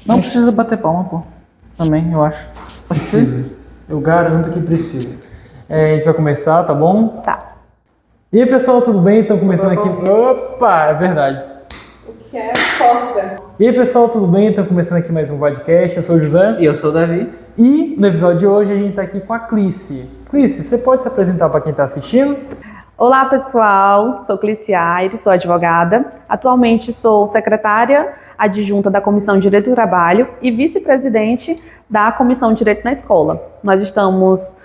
Não precisa bater palma, pô. Também, eu acho. Precisa. Eu garanto que precisa. A gente vai começar, tá bom? Tá. E aí, pessoal, tudo bem? Estão começando aqui... Opa, é verdade. O que é foda? E aí, pessoal, tudo bem? Estão começando aqui mais um podcast. Eu sou o José. E eu sou o Davi. E no episódio de hoje a gente tá aqui com a Clice. Clice, você pode se apresentar para quem tá assistindo? Olá, pessoal. Sou Clice Aires, sou advogada. Atualmente sou secretária adjunta da Comissão de Direito do Trabalho e vice-presidente da Comissão de Direito na Escola. Nós estamos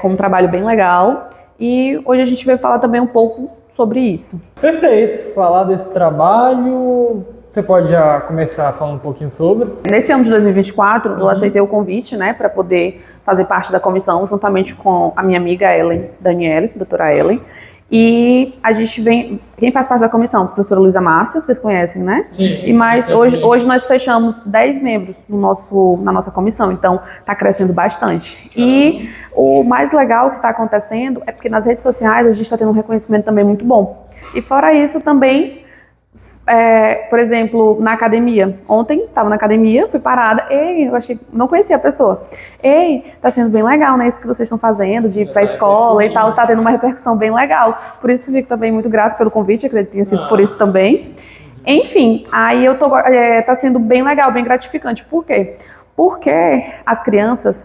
com um trabalho bem legal e hoje a gente veio falar também um pouco sobre isso. Perfeito. Falar desse trabalho... Você pode já começar falando um pouquinho sobre? Nesse ano de 2024, eu aceitei o convite, para poder fazer parte da comissão, juntamente com a minha amiga Ellen Daniele, doutora Ellen. E a gente vem... Quem faz parte da comissão? A professora Luísa Márcia, vocês conhecem, né? Sim. E mais, hoje nós fechamos 10 membros na nossa comissão, então está crescendo bastante. E o mais legal que está acontecendo é porque nas redes sociais a gente está tendo um reconhecimento também muito bom. E fora isso também... por exemplo, na academia. Ontem, estava na academia, fui parada. Ei, não conhecia a pessoa. Ei, tá sendo bem legal, né? Isso que vocês estão fazendo, de ir pra escola e tal, tá tendo uma repercussão bem legal. Por isso, fico também muito grata pelo convite, acredito que tenha sido por isso também. Enfim, aí tá sendo bem legal, bem gratificante. Por quê? Porque as crianças...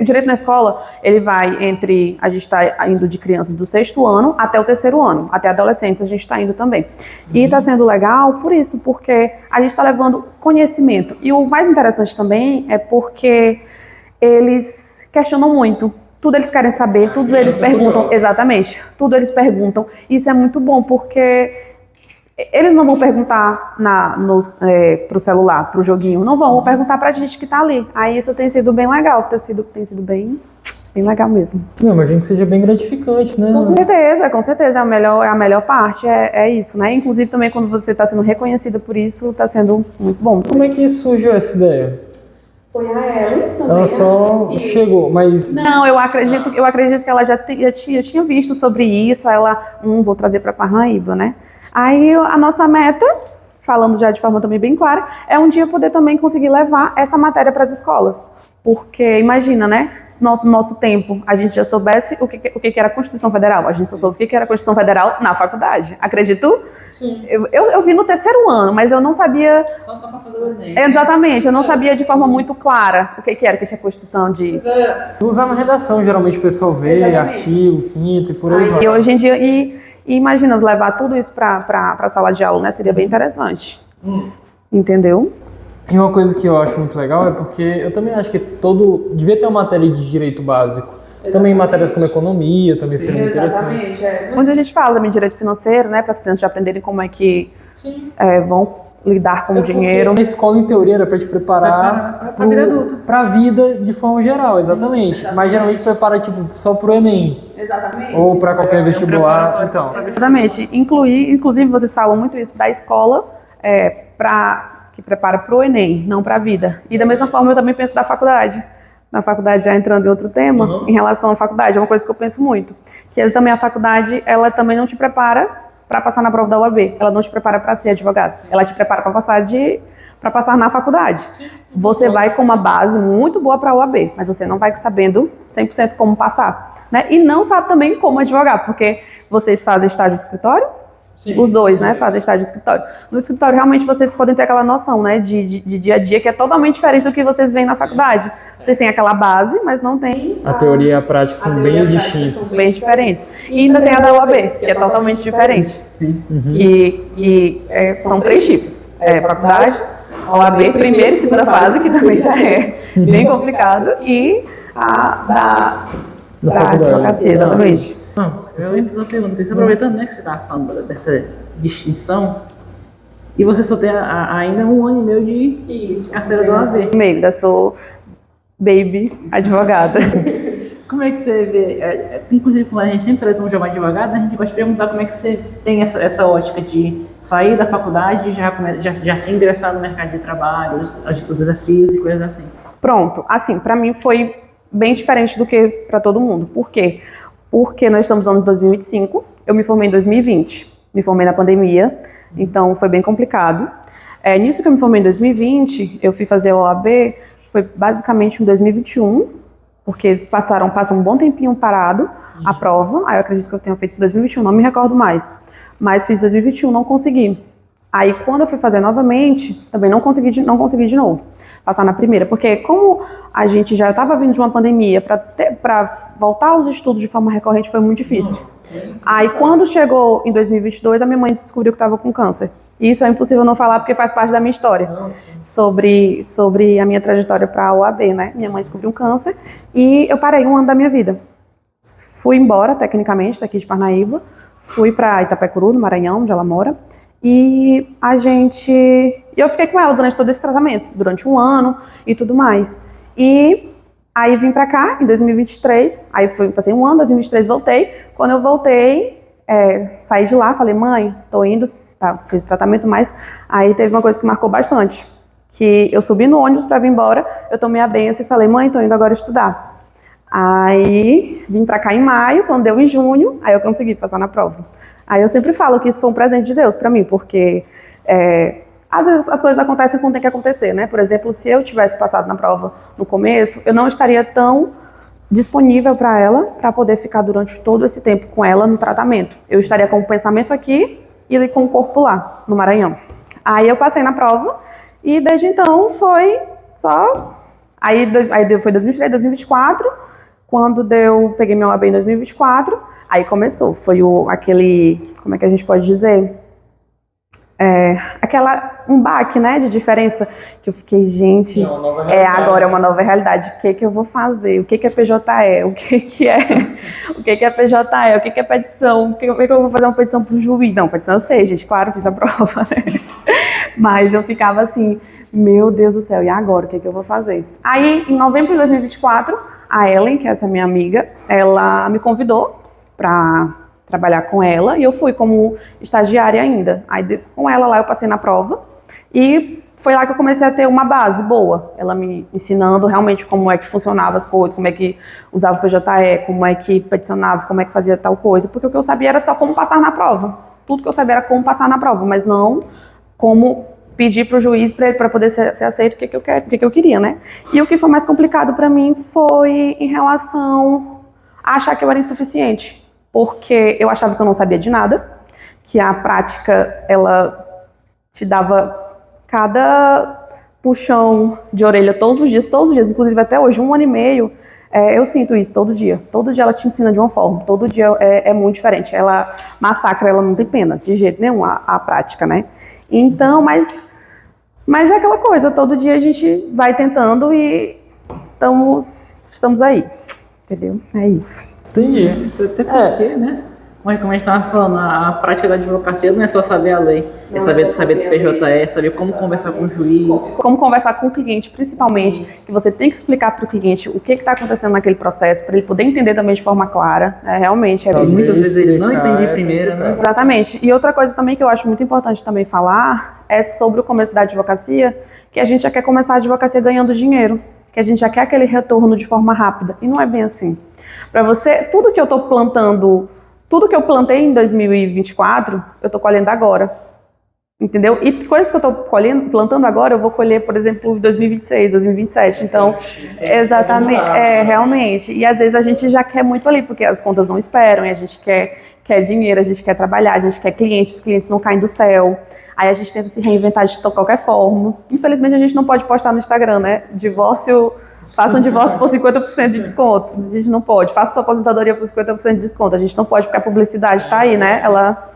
o direito na escola, ele vai entre, a gente está indo de crianças do 6º ano até o 3º ano, até a adolescência a gente está indo também. E está sendo legal por isso, porque a gente está levando conhecimento. E o mais interessante também é porque eles questionam muito. Tudo eles querem saber, tudo eles perguntam, exatamente, tudo eles perguntam. Isso é muito bom, porque... Eles não vão perguntar pro celular, pro joguinho, não vão perguntar pra gente que tá ali. Aí isso tem sido bem legal, tem sido bem legal mesmo. Não, imagino que seja bem gratificante, né? Com certeza, a melhor parte é isso, né? Inclusive também quando você está sendo reconhecida por isso, está sendo muito bom. Como é que surgiu essa ideia? Foi a Ellen também. Ela só chegou, mas... Não, eu acredito que ela já tinha visto sobre isso, ela, vou trazer para Parnaíba, né? Aí a nossa meta, falando já de forma também bem clara, é um dia poder também conseguir levar essa matéria para as escolas. Porque imagina, né? No nosso tempo, a gente já soubesse o que era a Constituição Federal. A gente só soube o que era a Constituição Federal na faculdade. Acredito? Sim. Eu vi no 3º ano, mas eu não sabia... Só para fazer o Enem. Exatamente, eu não sabia de forma muito clara o que era que a Constituição diz. Usar na redação, geralmente o pessoal vê, Exatamente. Artigo, quinto e por aí vai. E hoje em dia... E imagina levar tudo isso para a sala de aula, né? Seria bem interessante. Entendeu? E uma coisa que eu acho muito legal é porque eu também acho que devia ter uma matéria de direito básico. Exatamente. Também matérias como economia, também seria muito interessante. Muita gente fala também de direito financeiro, né? Para as crianças já aprenderem como é que vão lidar com o dinheiro. A escola, em teoria, era para te preparar para a vida adulta. Para a vida de forma geral, exatamente. Mas geralmente prepara só para o Enem. Exatamente. Ou para qualquer vestibular. Então. Exatamente. Inclusive, vocês falam muito isso da escola que prepara para o Enem, não para a vida. E da mesma forma, eu também penso da faculdade. Na faculdade, já entrando em outro tema, em relação à faculdade, é uma coisa que eu penso muito. Que também a faculdade, ela também não te prepara para passar na prova da UAB. Ela não te prepara para ser advogado. Ela te prepara para passar na faculdade. Você vai com uma base muito boa para a UAB, mas você não vai sabendo 100% como passar, né? E não sabe também como advogar, porque vocês fazem estágio de escritório. Sim. Os dois, né, fazem estágio de escritório. No escritório, realmente, vocês podem ter aquela noção, né, de dia a dia, que é totalmente diferente do que vocês veem na faculdade. Vocês têm aquela base, mas não tem... A teoria e a prática são bem distintos. São bem diferentes. E ainda tem a da UAB, que é totalmente diferente. Sim. São 3 tipos. Faculdade, OAB, primeira e segunda fase, que também já é bem complicado, e a da advocacia, exatamente. Eu ia fazer uma pergunta, aproveitando, né, que você estava falando dessa distinção, e você só tem ainda 1 ano e meio de carteira do OAB. Ainda sou baby advogada. Como é que você vê, inclusive quando a gente sempre traz um jovem advogado, a gente gosta de perguntar como é que você tem essa ótica de sair da faculdade e já se ingressar no mercado de trabalho, os desafios e coisas assim. Pronto, assim, para mim foi bem diferente do que para todo mundo. Por quê? Porque nós estamos no ano de 2025, eu me formei em 2020, me formei na pandemia, então foi bem complicado. Nisso que eu me formei em 2020, eu fui fazer a OAB, foi basicamente em 2021, porque passa um bom tempinho parado a prova, aí eu acredito que eu tenha feito em 2021, não me recordo mais, mas fiz em 2021, não consegui. Aí quando eu fui fazer novamente, também não consegui de novo, passar na primeira, porque como a gente já estava vindo de uma pandemia, para voltar aos estudos de forma recorrente foi muito difícil. Aí quando chegou em 2022, a minha mãe descobriu que estava com câncer. Isso é impossível não falar porque faz parte da minha história, sobre a minha trajetória para a OAB, né? Minha mãe descobriu um câncer e eu parei um ano da minha vida. Fui embora, tecnicamente, daqui de Parnaíba, fui para Itapecuru, no Maranhão, onde ela mora, e eu fiquei com ela durante todo esse tratamento, durante um ano e tudo mais. E aí vim para cá, em 2023, aí passei um ano, 2023 voltei. Quando eu voltei, saí de lá, falei, mãe, tô indo, tá, fiz o tratamento, mas aí teve uma coisa que marcou bastante, que eu subi no ônibus para vir embora, eu tomei a benção e falei, mãe, tô indo agora estudar. Aí vim para cá em maio, quando deu em junho, aí eu consegui passar na prova. Aí eu sempre falo que isso foi um presente de Deus para mim, porque às vezes as coisas acontecem quando tem que acontecer, né? Por exemplo, se eu tivesse passado na prova no começo, eu não estaria tão disponível para ela, para poder ficar durante todo esse tempo com ela no tratamento. Eu estaria com o pensamento aqui e com o corpo lá, no Maranhão. Aí eu passei na prova e desde então foi só... Aí foi 2023, 2024, quando peguei meu OAB em 2024, aí começou, foi aquele, como é que a gente pode dizer? Um baque, né, de diferença, que eu fiquei, gente, agora é uma nova realidade, o que eu vou fazer, o que é PJE, o que é PJE, o que é petição, o que eu vou fazer uma petição pro juiz, não, petição eu sei, gente, claro, fiz a prova, né, mas eu ficava assim, meu Deus do céu, e agora, o que eu vou fazer? Aí, em novembro de 2024, a Ellen, que é essa minha amiga, ela me convidou para trabalhar com ela, e eu fui como estagiária ainda. Aí com ela lá eu passei na prova, e foi lá que eu comecei a ter uma base boa. Ela me ensinando realmente como é que funcionava as coisas, como é que usava o PJE, como é que peticionava, como é que fazia tal coisa, porque o que eu sabia era só como passar na prova. Tudo que eu sabia era como passar na prova, mas não como pedir para o juiz para poder ser aceito o que eu queria, né? E o que foi mais complicado para mim foi em relação a achar que eu era insuficiente, porque eu achava que eu não sabia de nada, que a prática, ela te dava cada puxão de orelha todos os dias, inclusive até hoje, 1 ano e meio, eu sinto isso todo dia ela te ensina de uma forma, todo dia é muito diferente, ela massacra, ela não tem pena, de jeito nenhum, a prática, né? Então, mas é aquela coisa, todo dia a gente vai tentando e estamos aí, entendeu? É isso. Entendi. Até porque, né? Mas como a gente estava falando, a prática da advocacia não é só saber a lei, é saber do PJE, saber como conversar com o juiz. Como conversar com o cliente, principalmente, que você tem que explicar para o cliente o que está acontecendo naquele processo, para ele poder entender também de forma clara. Realmente. Muitas vezes ele não entende primeiro, né? Exatamente. E outra coisa também que eu acho muito importante também falar é sobre o começo da advocacia, que a gente já quer começar a advocacia ganhando dinheiro, que a gente já quer aquele retorno de forma rápida. E não é bem assim. Para você, tudo que eu estou plantando, tudo que eu plantei em 2024, eu estou colhendo agora, entendeu? E coisas que eu estou plantando agora, eu vou colher, por exemplo, em 2026, 2027. Então, exatamente, realmente. E às vezes a gente já quer muito ali, porque as contas não esperam, e a gente quer dinheiro, a gente quer trabalhar, a gente quer clientes, os clientes não caem do céu. Aí a gente tenta se reinventar de qualquer forma. Infelizmente, a gente não pode postar no Instagram, né? Faça um divórcio por 50% de desconto. A gente não pode. Faça sua aposentadoria por 50% de desconto. A gente não pode, porque a publicidade está aí, né? Ela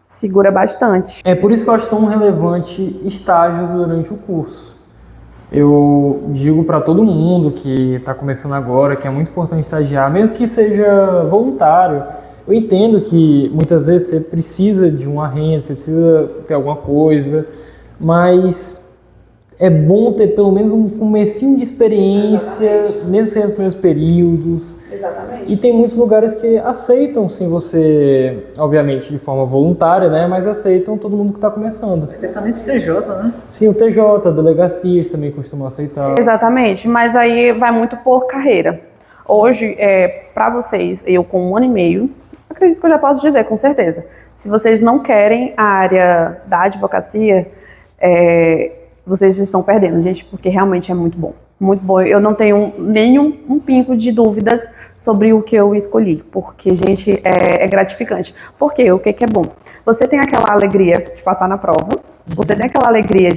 segura bastante. É por isso que eu acho tão relevante estágios durante o curso. Eu digo para todo mundo que está começando agora que é muito importante estagiar, mesmo que seja voluntário. Eu entendo que muitas vezes você precisa de uma renda, você precisa ter alguma coisa, mas é bom ter pelo menos um comecinho de experiência, mesmo sendo nos primeiros períodos. Exatamente. E tem muitos lugares que aceitam, sim, você, obviamente, de forma voluntária, né? Mas aceitam todo mundo que está começando. Especialmente o TJ, né? Sim, o TJ, delegacias também costumam aceitar. Exatamente, mas aí vai muito por carreira. Hoje, para vocês, eu com 1 ano e meio, acredito que eu já posso dizer, com certeza, se vocês não querem a área da advocacia, vocês estão perdendo, gente, porque realmente é muito bom. Muito bom. Eu não tenho nenhum pingo de dúvidas sobre o que eu escolhi, porque, gente, é gratificante. Por quê? O que é bom? Você tem aquela alegria de passar na prova, você tem aquela alegria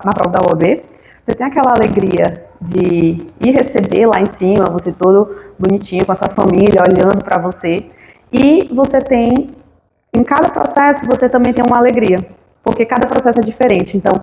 na prova da OAB, você tem aquela alegria de ir receber lá em cima, você todo bonitinho, com a sua família, olhando para você, e você tem, em cada processo, você também tem uma alegria, porque cada processo é diferente. Então,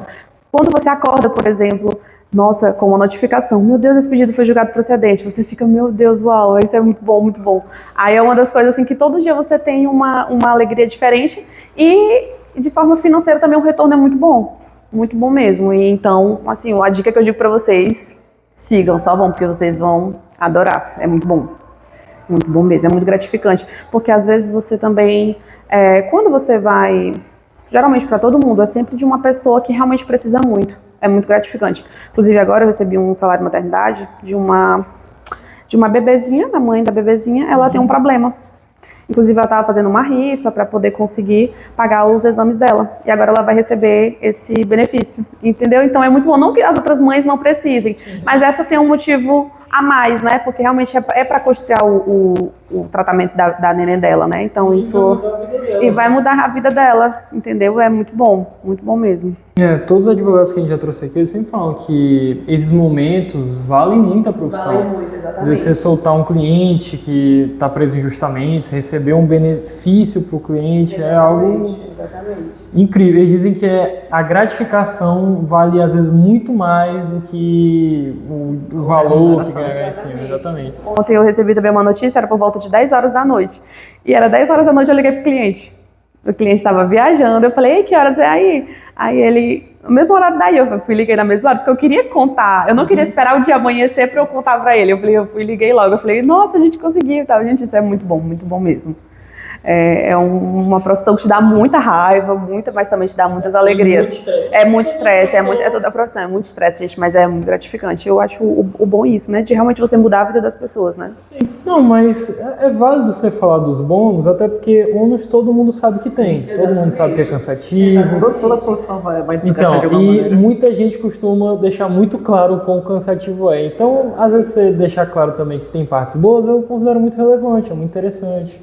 quando você acorda, por exemplo, nossa, com uma notificação, meu Deus, esse pedido foi julgado procedente, você fica, meu Deus, uau, isso é muito bom, muito bom. Aí é uma das coisas assim que todo dia você tem uma alegria diferente e de forma financeira também o retorno é muito bom mesmo. E então, assim, a dica que eu digo para vocês, sigam, só vão, porque vocês vão adorar, é muito bom mesmo, é muito gratificante, porque às vezes você também, quando você vai, geralmente para todo mundo, é sempre de uma pessoa que realmente precisa muito. É muito gratificante. Inclusive, agora eu recebi um salário de maternidade de uma bebezinha, da mãe da bebezinha, ela tem um problema. Inclusive, ela estava fazendo uma rifa para poder conseguir pagar os exames dela. E agora ela vai receber esse benefício, entendeu? Então é muito bom. Não que as outras mães não precisem, mas essa tem um motivo a mais, né? Porque realmente é para custear o tratamento da neném dela, né? Então isso... E vai mudar a vida dela, entendeu? É muito bom mesmo. Todos os advogados que a gente já trouxe aqui, eles sempre falam que esses momentos valem muito a profissão. Vale muito, exatamente. Você soltar um cliente que está preso injustamente, receber um benefício para o cliente, é algo incrível. Eles dizem que a gratificação vale às vezes muito mais do que o valor que ganha em cima. Exatamente. Ontem eu recebi também uma notícia, era por volta de 10 horas da noite. E era 10 horas da noite, eu liguei pro cliente. O cliente estava viajando, eu falei, ei, que horas é aí? Aí ele, no mesmo horário daí, eu liguei na mesma hora, porque eu queria contar, eu não queria esperar o dia amanhecer para eu contar para ele. Eu liguei logo, eu falei, nossa, a gente conseguiu, tá? Gente, isso é muito bom mesmo. É uma profissão que te dá muita raiva, mas também te dá muitas alegrias. É muito estresse, é toda a profissão, é muito estresse, gente, mas é muito gratificante. Eu acho o bom isso, né? De realmente você mudar a vida das pessoas, né? Sim. Não, mas é válido você falar dos bônus, até porque ônus todo mundo sabe que tem. Sim, todo mundo sabe que é cansativo. Toda profissão vai então, de alguma maneira. Muita gente costuma deixar muito claro o quão cansativo é. Então, às vezes você deixar claro também que tem partes boas, eu considero muito relevante, é muito interessante.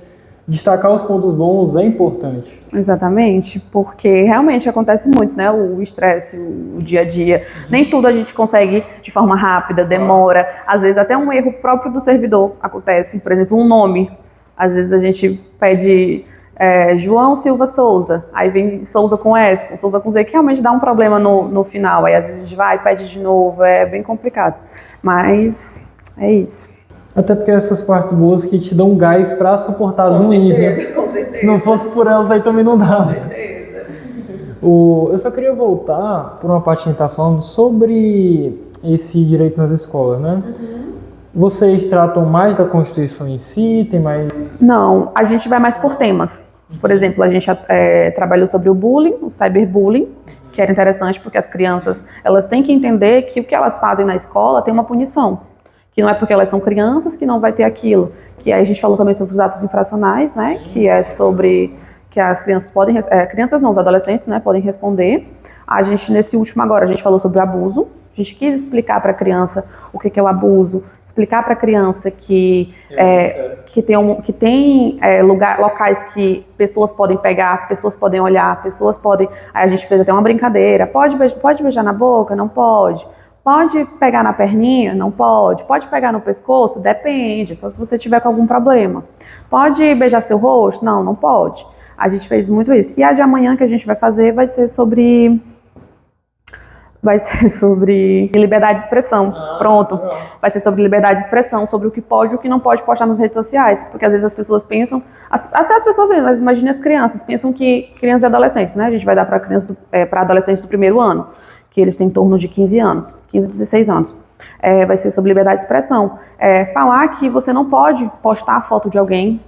Destacar os pontos bons é importante. Exatamente, porque realmente acontece muito, né? O estresse, o dia a dia. Nem tudo a gente consegue de forma rápida, demora. Às vezes até um erro próprio do servidor acontece. Por exemplo, um nome. Às vezes a gente pede João Silva Souza, aí vem Souza com S, Souza com Z, que realmente dá um problema no final. Aí às vezes a gente vai e pede de novo, é bem complicado. Mas é isso. Até porque essas partes boas que te dão gás pra suportar as ruins, né? Com certeza. Se não fosse por elas, aí também não dava. Com certeza. Eu só queria voltar por uma parte que a gente tá falando sobre esse direito nas escolas, né? Vocês tratam mais da Constituição em si? Tem mais... Não, a gente vai mais por temas. Por exemplo, a gente trabalhou sobre o bullying, o cyberbullying, que era interessante porque as crianças elas têm que entender que o que elas fazem na escola tem uma punição. Que não é porque elas são crianças que não vai ter aquilo. Que aí a gente falou também sobre os atos infracionais, né? Que é sobre que as crianças podem... crianças não, os adolescentes, né? Podem responder. A gente, nesse último agora, a gente falou sobre o abuso. A gente quis explicar para a criança o que é o abuso. Explicar para a criança que tem locais que pessoas podem pegar, pessoas podem olhar, pessoas podem... Aí a gente fez até uma brincadeira. Pode beijar na boca? Não pode. Pode pegar na perninha? Não pode. Pode pegar no pescoço? Depende, só se você tiver com algum problema. Pode beijar seu rosto? Não, não pode. A gente fez muito isso. E a de amanhã que a gente vai fazer vai ser sobre liberdade de expressão. Pronto. Vai ser sobre liberdade de expressão, sobre o que pode e o que não pode postar nas redes sociais. Porque às vezes as pessoas pensam, até as pessoas, mas imagine as crianças, pensam que crianças e adolescentes, né? A gente vai dar para adolescentes do primeiro ano, que eles têm em torno de 15 anos, 15, 16 anos. Vai ser sobre liberdade de expressão. Falar que você não pode postar a foto de alguém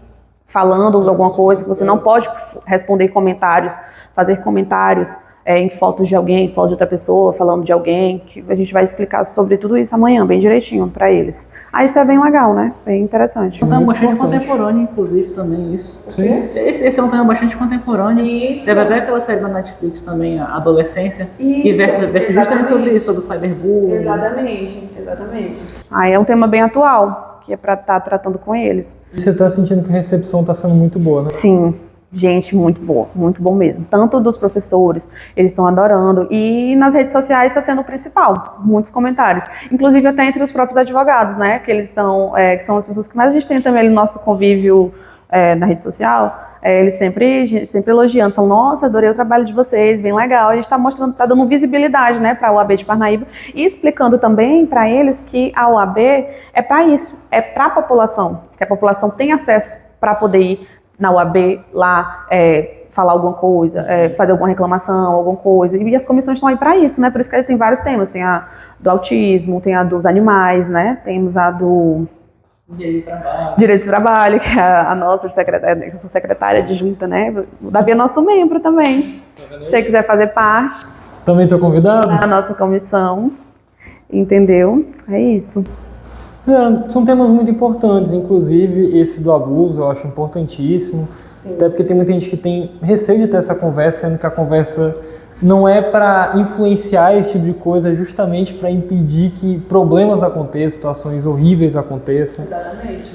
falando alguma coisa, que você não pode responder comentários, fazer comentários em fotos de alguém, foto de outra pessoa, falando de alguém, que a gente vai explicar sobre tudo isso amanhã, bem direitinho para eles. Aí isso é bem legal, né? Bem interessante. É um tema bastante importante. contemporâneo, inclusive, também isso. Sim. Esse é um tema bastante contemporâneo. Isso. Teve até aquela série da Netflix também, a Adolescência, que Isso, versa justamente exatamente. sobre isso, sobre o cyberbullying. Exatamente. Aí é um tema bem atual, que é para estar tratando com eles. Você está sentindo que a recepção está sendo muito boa, né? Sim, gente, muito boa, muito bom mesmo. Tanto dos professores, eles estão adorando, e nas redes sociais está sendo o principal, muitos comentários. Inclusive até entre os próprios advogados, né, que eles estão, que são as pessoas que mais a gente tem também no nosso convívio na rede social, eles sempre elogiando, falando, nossa, adorei o trabalho de vocês, bem legal. A gente está mostrando, está dando visibilidade, né, para a UAB de Parnaíba e explicando também para eles que a UAB é para isso, é para a população, que a população tem acesso para poder ir na UAB lá falar alguma coisa, fazer alguma reclamação, alguma coisa. E as comissões estão aí para isso, né? Por isso que a gente tem vários temas. Tem a do autismo, tem a dos animais, né? Temos a do Direito do Trabalho, que é a nossa secretária, eu sou secretária adjunta, né? O Davi é nosso membro também. Se você quiser fazer parte Também estou convidado? da nossa comissão, entendeu? É isso. São temas muito importantes, inclusive esse do abuso eu acho importantíssimo. Sim. Até porque tem muita gente que tem receio de ter essa conversa, sendo que a conversa não é para influenciar esse tipo de coisa, é justamente para impedir que problemas aconteçam, situações horríveis aconteçam. Exatamente.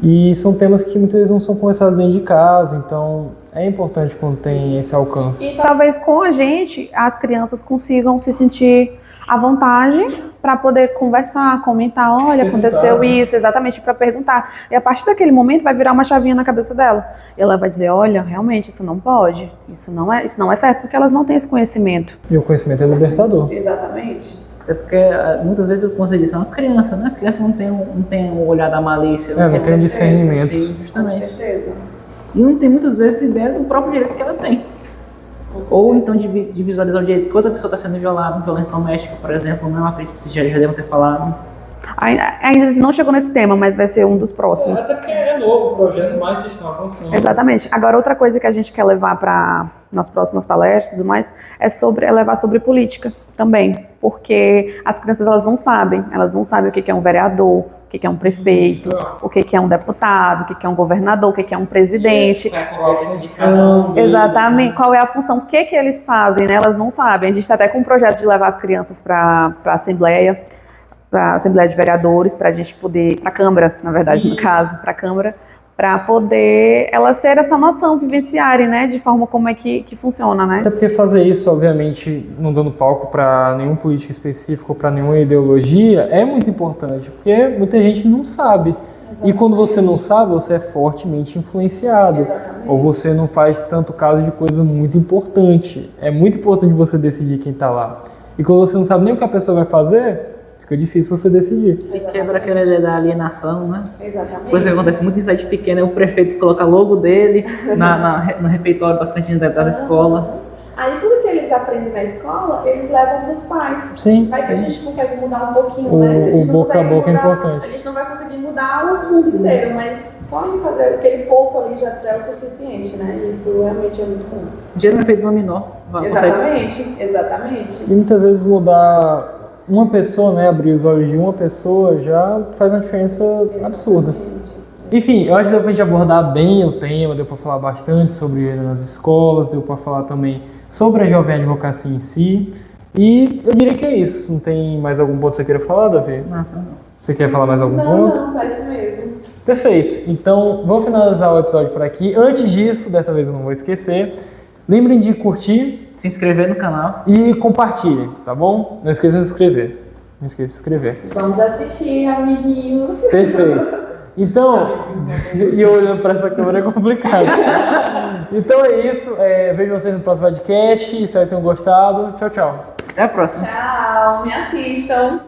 E são temas que muitas vezes não são conversados dentro de casa, então é importante quando tem esse alcance. E talvez com a gente as crianças consigam se sentir à vontade para poder conversar, comentar, olha, aconteceu isso, exatamente, para perguntar. E a partir daquele momento vai virar uma chavinha na cabeça dela. E ela vai dizer, olha, realmente isso não pode, isso não é certo, porque elas não têm esse conhecimento. E o conhecimento é libertador. Exatamente. É porque muitas vezes eu consigo dizer, é uma criança, né? A criança não tem o olhar da malícia. Não tem discernimento. Sim, justamente. certeza. E não tem muitas vezes ideia do próprio direito que ela tem. Ou então de visualizar o direito que outra pessoa está sendo violada, violência doméstica, por exemplo, não acredito que vocês já devem ter falado. Ainda a gente não chegou nesse tema, mas vai ser um dos próximos. Até porque é novo o projeto, mas vocês estão avançando. Exatamente. Agora, outra coisa que a gente quer levar para nas próximas palestras e tudo mais é levar sobre política também, porque as crianças elas não sabem o que é um vereador, o que é um prefeito, o que é um deputado, o que é um governador, o que é um presidente. Exatamente, qual é a função, o que eles fazem, né? Elas não sabem. A gente está até com um projeto de levar as crianças para a Assembleia de Vereadores, para a gente poder, para a Câmara, na verdade, no caso, para a Câmara, para poder elas terem essa noção, vivenciarem, né, de forma como é que funciona, né? Até porque fazer isso, obviamente, não dando palco para nenhum político específico, para nenhuma ideologia, é muito importante, porque muita gente não sabe. Exatamente. E quando você não sabe, você é fortemente influenciado. Exatamente. Ou você não faz tanto caso de coisa muito importante. É muito importante você decidir quem está lá. E quando você não sabe nem o que a pessoa vai fazer, fica difícil você decidir. E quebra aquela ideia da alienação, né? Exatamente. Coisa que acontece muito em cidade pequena, é o prefeito coloca logo dele no refeitório das cantinas das escolas. Aí tudo que eles aprendem na escola, eles levam para os pais. Sim. Vai que a gente consegue mudar um pouquinho, né? O boca a boca é importante. A gente não vai conseguir mudar o mundo inteiro, mas só em fazer aquele pouco ali já é o suficiente, né? Isso realmente é muito bom. Dinheiro é feito dominó. Exatamente. E muitas vezes mudar uma pessoa, né, abrir os olhos de uma pessoa já faz uma diferença absurda. Enfim, eu acho que deu pra gente abordar bem o tema, deu pra falar bastante sobre ele nas escolas, deu pra falar também sobre a jovem advocacia em si. E eu diria que é isso. Não tem mais algum ponto que você queira falar, Davi? Não. Você quer falar mais algum ponto? Não, só isso mesmo. Perfeito. Então, vamos finalizar o episódio por aqui. Antes disso, dessa vez eu não vou esquecer, lembrem de curtir, se inscrever no canal e compartilhem, tá bom? Não esqueçam de se inscrever. Não esqueça de se inscrever. Vamos assistir, amiguinhos. Perfeito. Então, e olhando para essa câmera é complicado. Então é isso. Vejo vocês no próximo podcast. Espero que tenham gostado. Tchau, tchau. Até a próxima. Tchau, me assistam.